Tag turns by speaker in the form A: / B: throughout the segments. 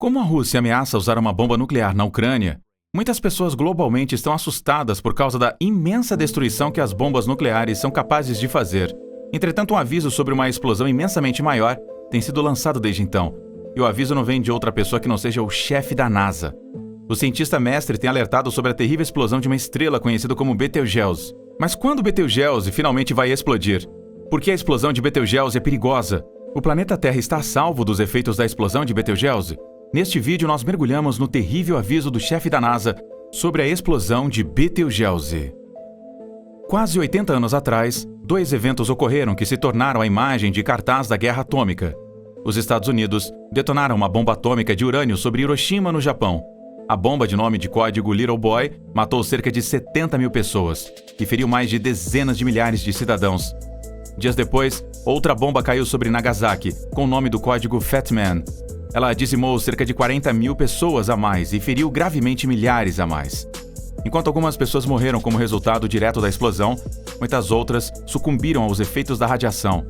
A: Como a Rússia ameaça usar uma bomba nuclear na Ucrânia, muitas pessoas globalmente estão assustadas por causa da imensa destruição que as bombas nucleares são capazes de fazer. Entretanto, um aviso sobre uma explosão imensamente maior tem sido lançado desde então, e o aviso não vem de outra pessoa que não seja o chefe da NASA. O cientista mestre tem alertado sobre a terrível explosão de uma estrela conhecida como Betelgeuse. Mas quando Betelgeuse finalmente vai explodir? Por que a explosão de Betelgeuse é perigosa? O planeta Terra está a salvo dos efeitos da explosão de Betelgeuse? Neste vídeo, nós mergulhamos no terrível aviso do chefe da NASA sobre a explosão de Betelgeuse. Quase 80 anos atrás, dois eventos ocorreram que se tornaram a imagem de cartaz da guerra atômica. Os Estados Unidos detonaram uma bomba atômica de urânio sobre Hiroshima, no Japão. A bomba, de nome de código Little Boy, matou cerca de 70 mil pessoas e feriu mais de dezenas de milhares de cidadãos. Dias depois, outra bomba caiu sobre Nagasaki, com o nome do código Fat Man. Ela dizimou cerca de 40 mil pessoas a mais e feriu gravemente milhares a mais. Enquanto algumas pessoas morreram como resultado direto da explosão, muitas outras sucumbiram aos efeitos da radiação.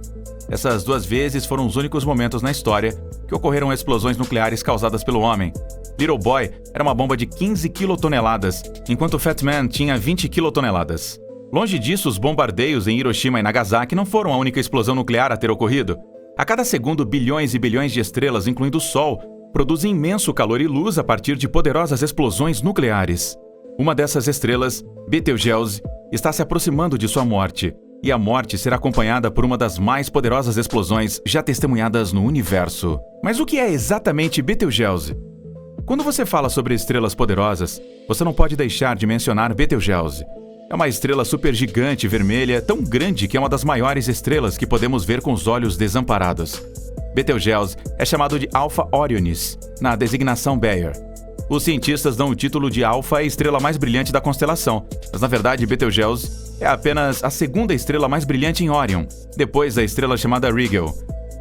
A: Essas duas vezes foram os únicos momentos na história que ocorreram explosões nucleares causadas pelo homem. Little Boy era uma bomba de 15 quilotoneladas, enquanto Fat Man tinha 20 quilotoneladas. Longe disso, os bombardeios em Hiroshima e Nagasaki não foram a única explosão nuclear a ter ocorrido. A cada segundo, bilhões e bilhões de estrelas, incluindo o Sol, produzem imenso calor e luz a partir de poderosas explosões nucleares. Uma dessas estrelas, Betelgeuse, está se aproximando de sua morte, e a morte será acompanhada por uma das mais poderosas explosões já testemunhadas no universo. Mas o que é exatamente Betelgeuse? Quando você fala sobre estrelas poderosas, você não pode deixar de mencionar Betelgeuse. É uma estrela supergigante vermelha, tão grande que é uma das maiores estrelas que podemos ver com os olhos desamparados. Betelgeuse é chamado de Alpha Orionis, na designação Bayer. Os cientistas dão o título de Alpha à estrela mais brilhante da constelação, mas na verdade Betelgeuse é apenas a segunda estrela mais brilhante em Orion, depois da estrela chamada Rigel.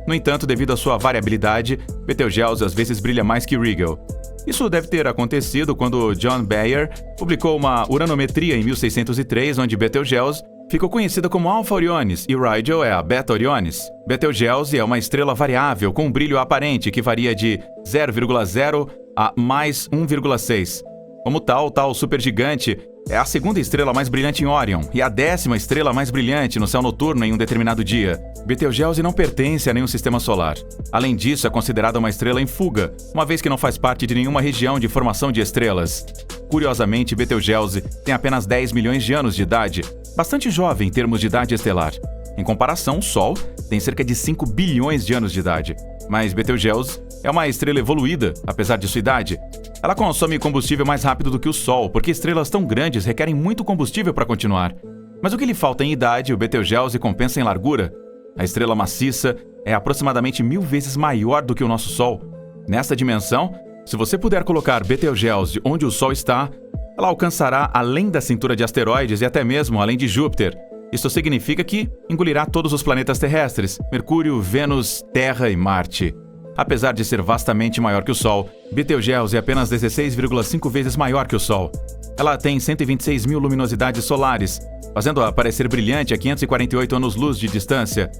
A: No entanto, devido à sua variabilidade, Betelgeuse às vezes brilha mais que Rigel. Isso deve ter acontecido quando John Bayer publicou uma uranometria em 1603, onde Betelgeuse ficou conhecida como Alpha Orionis e Rigel é a Beta Orionis. Betelgeuse é uma estrela variável com um brilho aparente que varia de 0,0 a mais 1,6. Como tal supergigante é a segunda estrela mais brilhante em Orion e a 10ª estrela mais brilhante no céu noturno em um determinado dia. Betelgeuse não pertence a nenhum sistema solar. Além disso, é considerada uma estrela em fuga, uma vez que não faz parte de nenhuma região de formação de estrelas. Curiosamente, Betelgeuse tem apenas 10 milhões de anos de idade, bastante jovem em termos de idade estelar. Em comparação, o Sol tem cerca de 5 bilhões de anos de idade. Mas Betelgeuse é uma estrela evoluída, apesar de sua idade. Ela consome combustível mais rápido do que o Sol, porque estrelas tão grandes requerem muito combustível para continuar. Mas o que lhe falta em idade, o Betelgeuse compensa em largura. A estrela maciça é aproximadamente 1000 vezes maior do que o nosso Sol. Nesta dimensão, se você puder colocar Betelgeuse onde o Sol está, ela alcançará além da cintura de asteroides e até mesmo além de Júpiter. Isso significa que engolirá todos os planetas terrestres, Mercúrio, Vênus, Terra e Marte. Apesar de ser vastamente maior que o Sol, Betelgeuse é apenas 16,5 vezes maior que o Sol. Ela tem 126 mil luminosidades solares, fazendo-a parecer brilhante a 548 anos-luz de distância.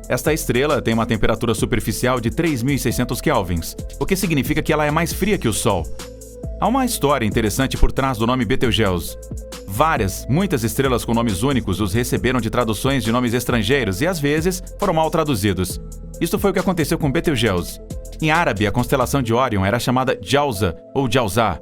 A: Esta estrela tem uma temperatura superficial de 3.600 kelvins, o que significa que ela é mais fria que o Sol. Há uma história interessante por trás do nome Betelgeuse. Muitas estrelas com nomes únicos os receberam de traduções de nomes estrangeiros e às vezes foram mal traduzidos. Isto foi o que aconteceu com Betelgeuse. Em árabe, a constelação de Orion era chamada Jauza ou Jauzá,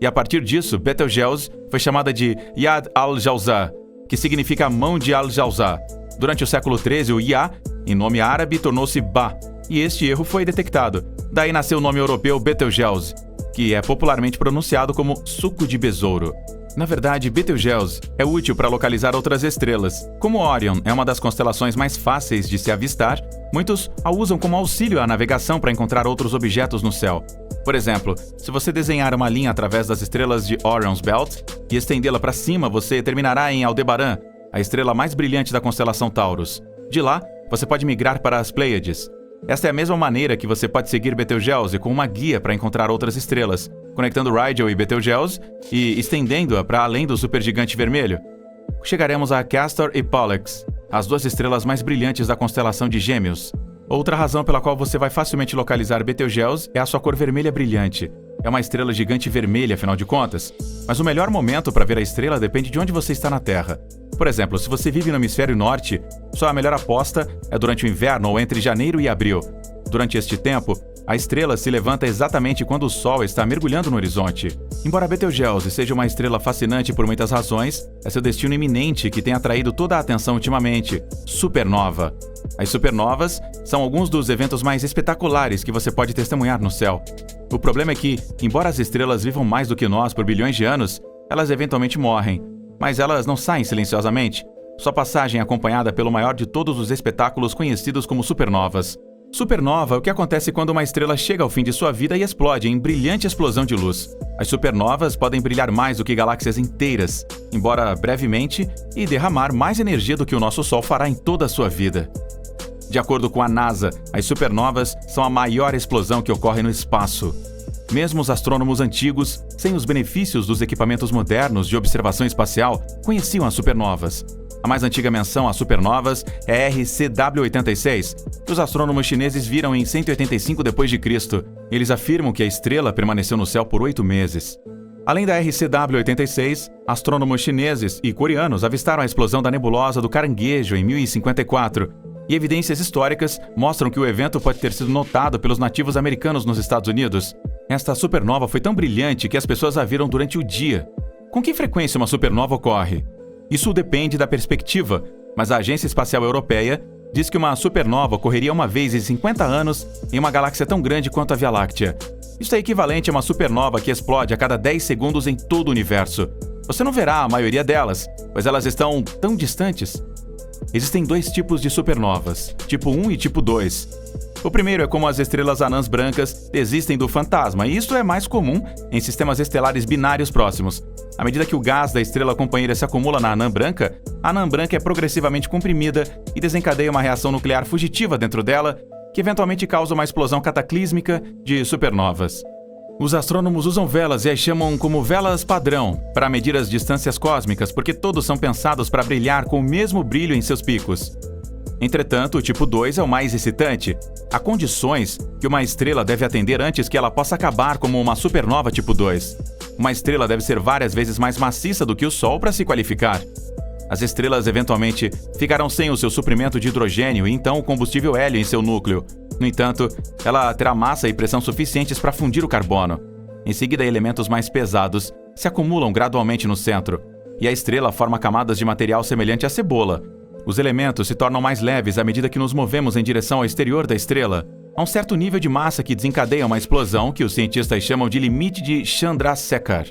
A: e a partir disso, Betelgeuse foi chamada de Yad al-Jauzá, que significa mão de al-Jauzá. Durante o século XIII, o Ya, em nome árabe, tornou-se Ba, e este erro foi detectado. Daí nasceu o nome europeu Betelgeuse, que é popularmente pronunciado como suco de besouro. Na verdade, Betelgeuse é útil para localizar outras estrelas. Como Orion é uma das constelações mais fáceis de se avistar, muitos a usam como auxílio à navegação para encontrar outros objetos no céu. Por exemplo, se você desenhar uma linha através das estrelas de Orion's Belt e estendê-la para cima, você terminará em Aldebaran, a estrela mais brilhante da constelação Taurus. De lá, você pode migrar para as Pleiades. Esta é a mesma maneira que você pode seguir Betelgeuse com uma guia para encontrar outras estrelas, conectando Rigel e Betelgeuse e estendendo-a para além do supergigante vermelho. Chegaremos a Castor e Pollux, as duas estrelas mais brilhantes da constelação de Gêmeos. Outra razão pela qual você vai facilmente localizar Betelgeuse é a sua cor vermelha brilhante. É uma estrela gigante vermelha, afinal de contas. Mas o melhor momento para ver a estrela depende de onde você está na Terra. Por exemplo, se você vive no hemisfério norte, sua melhor aposta é durante o inverno ou entre janeiro e abril. Durante este tempo, a estrela se levanta exatamente quando o Sol está mergulhando no horizonte. Embora Betelgeuse seja uma estrela fascinante por muitas razões, é seu destino iminente que tem atraído toda a atenção ultimamente: supernova. As supernovas são alguns dos eventos mais espetaculares que você pode testemunhar no céu. O problema é que, embora as estrelas vivam mais do que nós por bilhões de anos, elas eventualmente morrem. Mas elas não saem silenciosamente. Sua passagem é acompanhada pelo maior de todos os espetáculos conhecidos como supernovas. Supernova é o que acontece quando uma estrela chega ao fim de sua vida e explode em brilhante explosão de luz. As supernovas podem brilhar mais do que galáxias inteiras, embora brevemente, e derramar mais energia do que o nosso Sol fará em toda a sua vida. De acordo com a NASA, as supernovas são a maior explosão que ocorre no espaço. Mesmo os astrônomos antigos, sem os benefícios dos equipamentos modernos de observação espacial, conheciam as supernovas. A mais antiga menção a supernovas é a RCW86, que os astrônomos chineses viram em 185 d.C. Eles afirmam que a estrela permaneceu no céu por 8 meses. Além da RCW86, astrônomos chineses e coreanos avistaram a explosão da nebulosa do Caranguejo em 1054, e evidências históricas mostram que o evento pode ter sido notado pelos nativos americanos nos Estados Unidos. Esta supernova foi tão brilhante que as pessoas a viram durante o dia. Com que frequência uma supernova ocorre? Isso depende da perspectiva, mas a Agência Espacial Europeia diz que uma supernova ocorreria uma vez em 50 anos em uma galáxia tão grande quanto a Via Láctea. Isso é equivalente a uma supernova que explode a cada 10 segundos em todo o universo. Você não verá a maioria delas, pois elas estão tão distantes. Existem dois tipos de supernovas, tipo 1 e tipo 2. O primeiro é como as estrelas anãs brancas desistem do fantasma, e isto é mais comum em sistemas estelares binários próximos. À medida que o gás da estrela companheira se acumula na a anã branca é progressivamente comprimida e desencadeia uma reação nuclear fugitiva dentro dela, que eventualmente causa uma explosão cataclísmica de supernovas. Os astrônomos usam velas e as chamam como velas padrão para medir as distâncias cósmicas, porque todos são pensados para brilhar com o mesmo brilho em seus picos. Entretanto, o tipo 2 é o mais excitante. Há condições que uma estrela deve atender antes que ela possa acabar como uma supernova tipo 2. Uma estrela deve ser várias vezes mais maciça do que o Sol para se qualificar. As estrelas eventualmente ficarão sem o seu suprimento de hidrogênio e então o combustível hélio em seu núcleo. No entanto, ela terá massa e pressão suficientes para fundir o carbono. Em seguida, elementos mais pesados se acumulam gradualmente no centro, e a estrela forma camadas de material semelhante à cebola. Os elementos se tornam mais leves à medida que nos movemos em direção ao exterior da estrela. Há um certo nível de massa que desencadeia uma explosão que os cientistas chamam de limite de Chandrasekhar.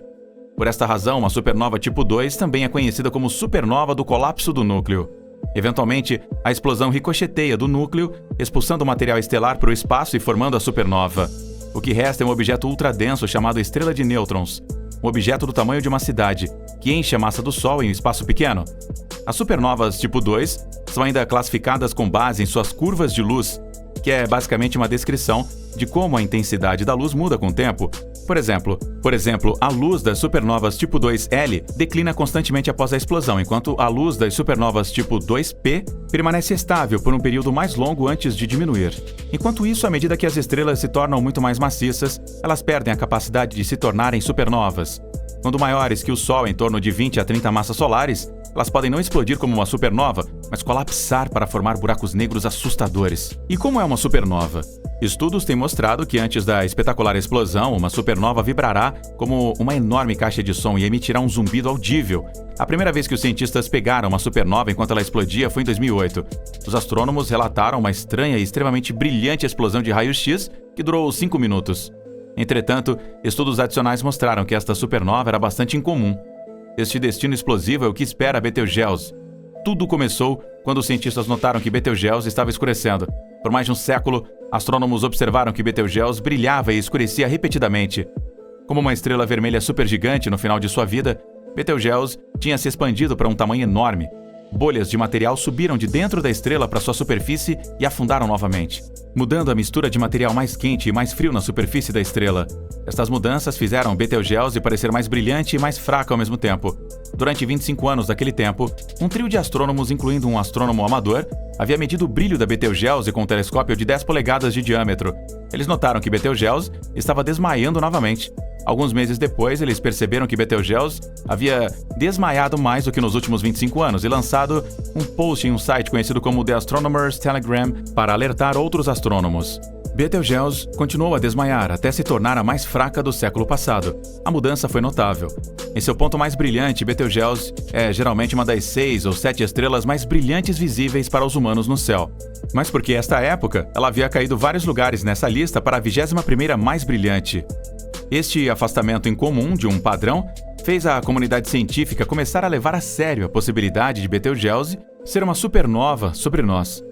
A: Por esta razão, uma supernova tipo 2 também é conhecida como supernova do colapso do núcleo. Eventualmente, a explosão ricocheteia do núcleo, expulsando o material estelar para o espaço e formando a supernova. O que resta é um objeto ultradenso chamado estrela de nêutrons, um objeto do tamanho de uma cidade, que enche a massa do Sol em um espaço pequeno. As supernovas tipo 2 são ainda classificadas com base em suas curvas de luz, que é basicamente uma descrição de como a intensidade da luz muda com o tempo. Por exemplo, a luz das supernovas tipo 2L declina constantemente após a explosão, enquanto a luz das supernovas tipo 2P permanece estável por um período mais longo antes de diminuir. Enquanto isso, à medida que as estrelas se tornam muito mais maciças, elas perdem a capacidade de se tornarem supernovas. Quando maiores que o Sol, em torno de 20 a 30 massas solares, elas podem não explodir como uma supernova, mas colapsar para formar buracos negros assustadores. E como é uma supernova? Estudos têm mostrado que antes da espetacular explosão, uma supernova vibrará como uma enorme caixa de som e emitirá um zumbido audível. A primeira vez que os cientistas pegaram uma supernova enquanto ela explodia foi em 2008. Os astrônomos relataram uma estranha e extremamente brilhante explosão de raio-x que durou 5 minutos. Entretanto, estudos adicionais mostraram que esta supernova era bastante incomum. Este destino explosivo é o que espera a Betelgeuse. Tudo começou quando os cientistas notaram que Betelgeuse estava escurecendo. Por mais de um século, astrônomos observaram que Betelgeuse brilhava e escurecia repetidamente. Como uma estrela vermelha supergigante no final de sua vida, Betelgeuse tinha se expandido para um tamanho enorme. Bolhas de material subiram de dentro da estrela para sua superfície e afundaram novamente, mudando a mistura de material mais quente e mais frio na superfície da estrela. Estas mudanças fizeram Betelgeuse parecer mais brilhante e mais fraca ao mesmo tempo. Durante 25 anos daquele tempo, um trio de astrônomos, incluindo um astrônomo amador, havia medido o brilho da Betelgeuse com um telescópio de 10 polegadas de diâmetro. Eles notaram que Betelgeuse estava desmaiando novamente. Alguns meses depois, eles perceberam que Betelgeuse havia desmaiado mais do que nos últimos 25 anos e lançado um post em um site conhecido como The Astronomer's Telegram para alertar outros astrônomos. Betelgeuse continuou a desmaiar até se tornar a mais fraca do século passado. A mudança foi notável. Em seu ponto mais brilhante, Betelgeuse é geralmente uma das 6 ou 7 estrelas mais brilhantes visíveis para os humanos no céu. Mas porque esta época, ela havia caído vários lugares nessa lista para a 21ª mais brilhante. Este afastamento incomum de um padrão fez a comunidade científica começar a levar a sério a possibilidade de Betelgeuse ser uma supernova sobre nós.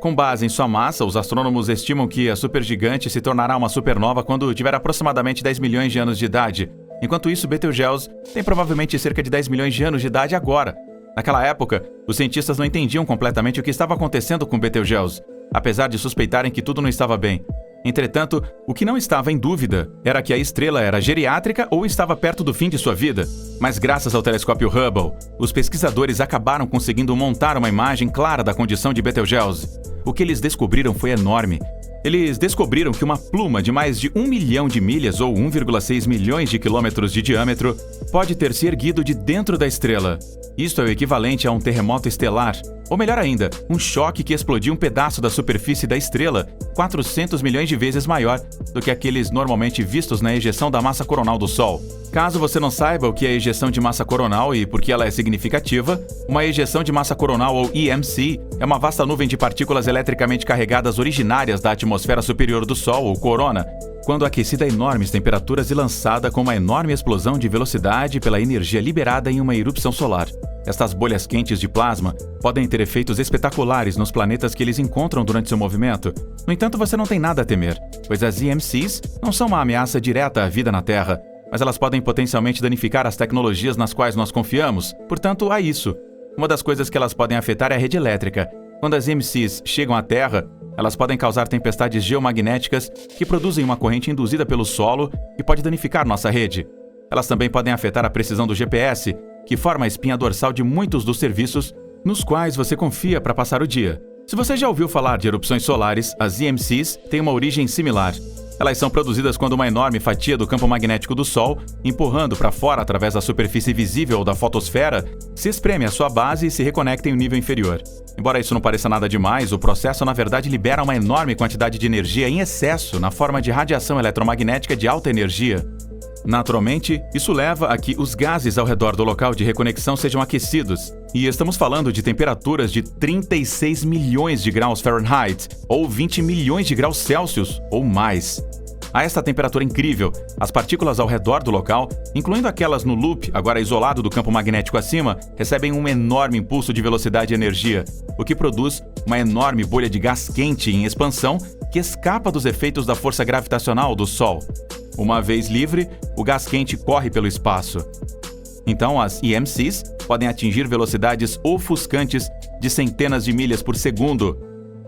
A: Com base em sua massa, os astrônomos estimam que a supergigante se tornará uma supernova quando tiver aproximadamente 10 milhões de anos de idade. Enquanto isso, Betelgeuse tem provavelmente cerca de 10 milhões de anos de idade agora. Naquela época, os cientistas não entendiam completamente o que estava acontecendo com Betelgeuse, apesar de suspeitarem que tudo não estava bem. Entretanto, o que não estava em dúvida era que a estrela era geriátrica ou estava perto do fim de sua vida. Mas graças ao telescópio Hubble, os pesquisadores acabaram conseguindo montar uma imagem clara da condição de Betelgeuse. O que eles descobriram foi enorme. Eles descobriram que uma pluma de mais de 1 milhão de milhas ou 1,6 milhões de quilômetros de diâmetro pode ter se erguido de dentro da estrela. Isto é o equivalente a um terremoto estelar, ou melhor ainda, um choque que explodiu um pedaço da superfície da estrela 400 milhões de vezes maior do que aqueles normalmente vistos na ejeção da massa coronal do Sol. Caso você não saiba o que é ejeção de massa coronal e por que ela é significativa, uma ejeção de massa coronal, ou EMC, é uma vasta nuvem de partículas eletricamente carregadas originárias da atmosfera superior do Sol, ou corona, quando aquecida a enormes temperaturas e lançada com uma enorme explosão de velocidade pela energia liberada em uma erupção solar. Estas bolhas quentes de plasma podem ter efeitos espetaculares nos planetas que eles encontram durante seu movimento. No entanto, você não tem nada a temer, pois as EMCs não são uma ameaça direta à vida na Terra, mas elas podem potencialmente danificar as tecnologias nas quais nós confiamos. Portanto, há isso. Uma das coisas que elas podem afetar é a rede elétrica. Quando as EMCs chegam à Terra, elas podem causar tempestades geomagnéticas que produzem uma corrente induzida pelo solo e pode danificar nossa rede. Elas também podem afetar a precisão do GPS, que forma a espinha dorsal de muitos dos serviços nos quais você confia para passar o dia. Se você já ouviu falar de erupções solares, as EMCs têm uma origem similar. Elas são produzidas quando uma enorme fatia do campo magnético do Sol, empurrando para fora através da superfície visível da fotosfera, se espreme à sua base e se reconecta em um nível inferior. Embora isso não pareça nada demais, o processo na verdade libera uma enorme quantidade de energia em excesso na forma de radiação eletromagnética de alta energia. Naturalmente, isso leva a que os gases ao redor do local de reconexão sejam aquecidos, e estamos falando de temperaturas de 36 milhões de graus Fahrenheit, ou 20 milhões de graus Celsius, ou mais. A esta temperatura incrível, as partículas ao redor do local, incluindo aquelas no loop, agora isolado do campo magnético acima, recebem um enorme impulso de velocidade e energia, o que produz uma enorme bolha de gás quente em expansão que escapa dos efeitos da força gravitacional do Sol. Uma vez livre, o gás quente corre pelo espaço. Então, as EMCs podem atingir velocidades ofuscantes de centenas de milhas por segundo.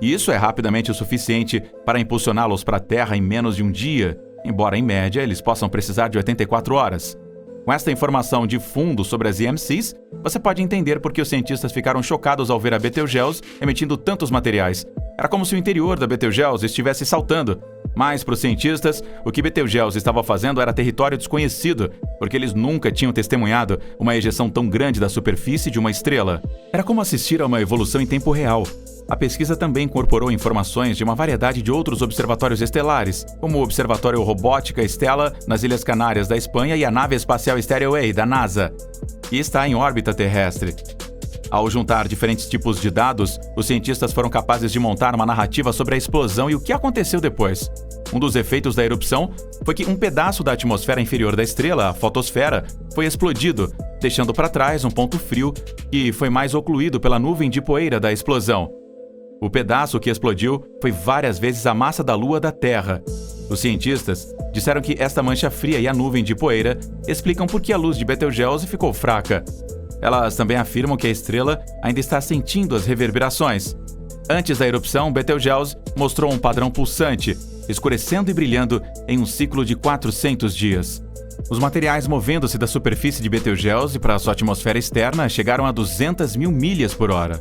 A: E isso é rapidamente o suficiente para impulsioná-los para a Terra em menos de um dia, embora, em média, eles possam precisar de 84 horas. Com esta informação de fundo sobre as EMCs, você pode entender por que os cientistas ficaram chocados ao ver a Betelgeuse emitindo tantos materiais. Era como se o interior da Betelgeuse estivesse saltando. Mas, para os cientistas, o que Betelgeuse estava fazendo era território desconhecido, porque eles nunca tinham testemunhado uma ejeção tão grande da superfície de uma estrela. Era como assistir a uma evolução em tempo real. A pesquisa também incorporou informações de uma variedade de outros observatórios estelares, como o Observatório Robótica Stella nas Ilhas Canárias da Espanha e a nave espacial Starry da NASA, que está em órbita terrestre. Ao juntar diferentes tipos de dados, os cientistas foram capazes de montar uma narrativa sobre a explosão e o que aconteceu depois. Um dos efeitos da erupção foi que um pedaço da atmosfera inferior da estrela, a fotosfera, foi explodido, deixando para trás um ponto frio que foi mais ocluído pela nuvem de poeira da explosão. O pedaço que explodiu foi várias vezes a massa da Lua da Terra. Os cientistas disseram que esta mancha fria e a nuvem de poeira explicam por que a luz de Betelgeuse ficou fraca. Elas também afirmam que a estrela ainda está sentindo as reverberações. Antes da erupção, Betelgeuse mostrou um padrão pulsante, escurecendo e brilhando em um ciclo de 400 dias. Os materiais movendo-se da superfície de Betelgeuse para a sua atmosfera externa chegaram a 200 mil milhas por hora.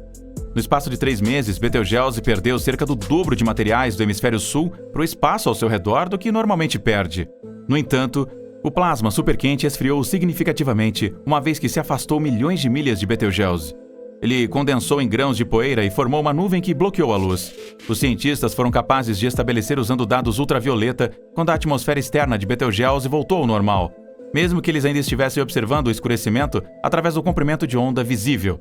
A: No espaço de 3 meses, Betelgeuse perdeu cerca do dobro de materiais do hemisfério sul para o espaço ao seu redor do que normalmente perde. No entanto, o plasma superquente esfriou significativamente, uma vez que se afastou milhões de milhas de Betelgeuse. Ele condensou em grãos de poeira e formou uma nuvem que bloqueou a luz. Os cientistas foram capazes de estabelecer usando dados ultravioleta quando a atmosfera externa de Betelgeuse voltou ao normal, mesmo que eles ainda estivessem observando o escurecimento através do comprimento de onda visível.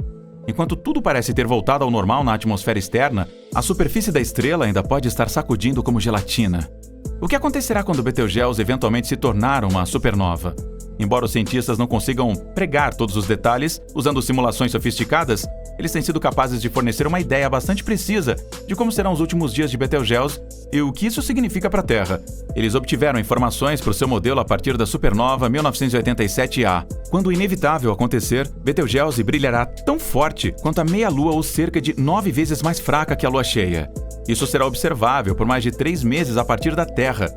A: Enquanto tudo parece ter voltado ao normal na atmosfera externa, a superfície da estrela ainda pode estar sacudindo como gelatina. O que acontecerá quando Betelgeuse eventualmente se tornar uma supernova? Embora os cientistas não consigam pregar todos os detalhes usando simulações sofisticadas, eles têm sido capazes de fornecer uma ideia bastante precisa de como serão os últimos dias de Betelgeuse e o que isso significa para a Terra. Eles obtiveram informações para o seu modelo a partir da supernova 1987A. Quando o inevitável acontecer, Betelgeuse brilhará tão forte quanto a meia-lua ou cerca de 9 vezes mais fraca que a lua cheia. Isso será observável por mais de 3 meses a partir da Terra.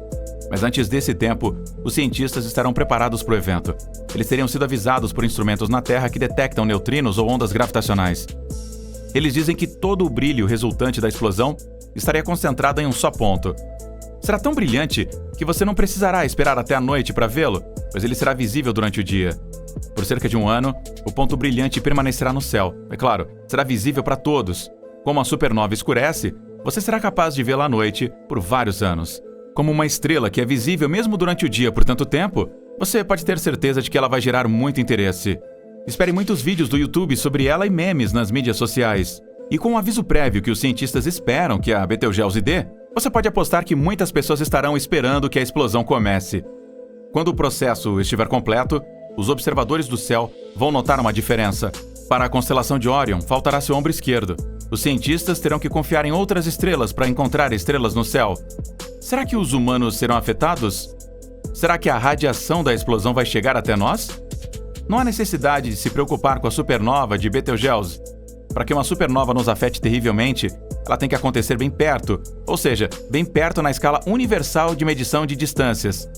A: Mas antes desse tempo, os cientistas estarão preparados para o evento. Eles teriam sido avisados por instrumentos na Terra que detectam neutrinos ou ondas gravitacionais. Eles dizem que todo o brilho resultante da explosão estaria concentrado em um só ponto. Será tão brilhante que você não precisará esperar até a noite para vê-lo, pois ele será visível durante o dia. Por cerca de 1 ano, o ponto brilhante permanecerá no céu. É claro, será visível para todos. Como a supernova escurece, você será capaz de vê-la à noite por vários anos. Como uma estrela que é visível mesmo durante o dia por tanto tempo, você pode ter certeza de que ela vai gerar muito interesse. Espere muitos vídeos do YouTube sobre ela e memes nas mídias sociais. E com o aviso prévio que os cientistas esperam que a Betelgeuse dê, você pode apostar que muitas pessoas estarão esperando que a explosão comece. Quando o processo estiver completo, os observadores do céu vão notar uma diferença. Para a constelação de Órion, faltará seu ombro esquerdo. Os cientistas terão que confiar em outras estrelas para encontrar estrelas no céu. Será que os humanos serão afetados? Será que a radiação da explosão vai chegar até nós? Não há necessidade de se preocupar com a supernova de Betelgeuse. Para que uma supernova nos afete terrivelmente, ela tem que acontecer bem perto, ou seja, bem perto na escala universal de medição de distâncias.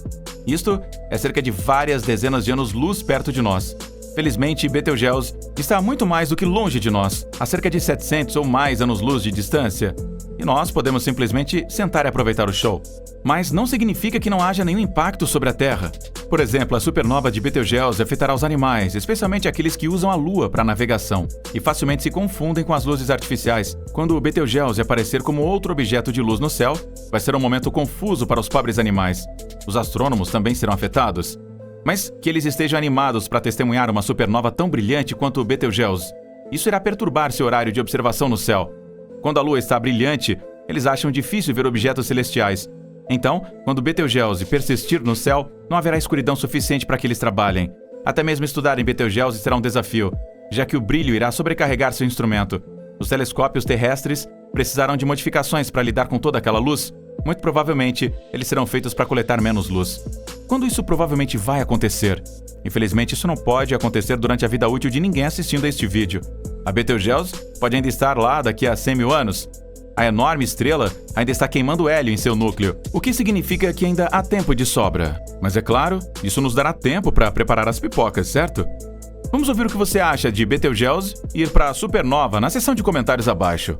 A: Isto é cerca de várias dezenas de anos-luz perto de nós. Felizmente, Betelgeuse está muito mais do que longe de nós, a cerca de 700 ou mais anos-luz de distância. E nós podemos simplesmente sentar e aproveitar o show. Mas não significa que não haja nenhum impacto sobre a Terra. Por exemplo, a supernova de Betelgeuse afetará os animais, especialmente aqueles que usam a Lua para navegação, e facilmente se confundem com as luzes artificiais. Quando o Betelgeuse aparecer como outro objeto de luz no céu, vai ser um momento confuso para os pobres animais. Os astrônomos também serão afetados. Mas que eles estejam animados para testemunhar uma supernova tão brilhante quanto o Betelgeuse. Isso irá perturbar seu horário de observação no céu. Quando a Lua está brilhante, eles acham difícil ver objetos celestiais. Então, quando Betelgeuse persistir no céu, não haverá escuridão suficiente para que eles trabalhem. Até mesmo estudar em Betelgeuse será um desafio, já que o brilho irá sobrecarregar seu instrumento. Os telescópios terrestres precisarão de modificações para lidar com toda aquela luz. Muito provavelmente, eles serão feitos para coletar menos luz. Quando isso provavelmente vai acontecer? Infelizmente, isso não pode acontecer durante a vida útil de ninguém assistindo a este vídeo. A Betelgeuse pode ainda estar lá daqui a 100 mil anos. A enorme estrela ainda está queimando hélio em seu núcleo, o que significa que ainda há tempo de sobra. Mas é claro, isso nos dará tempo para preparar as pipocas, certo? Vamos ouvir o que você acha de Betelgeuse e ir para a supernova na seção de comentários abaixo.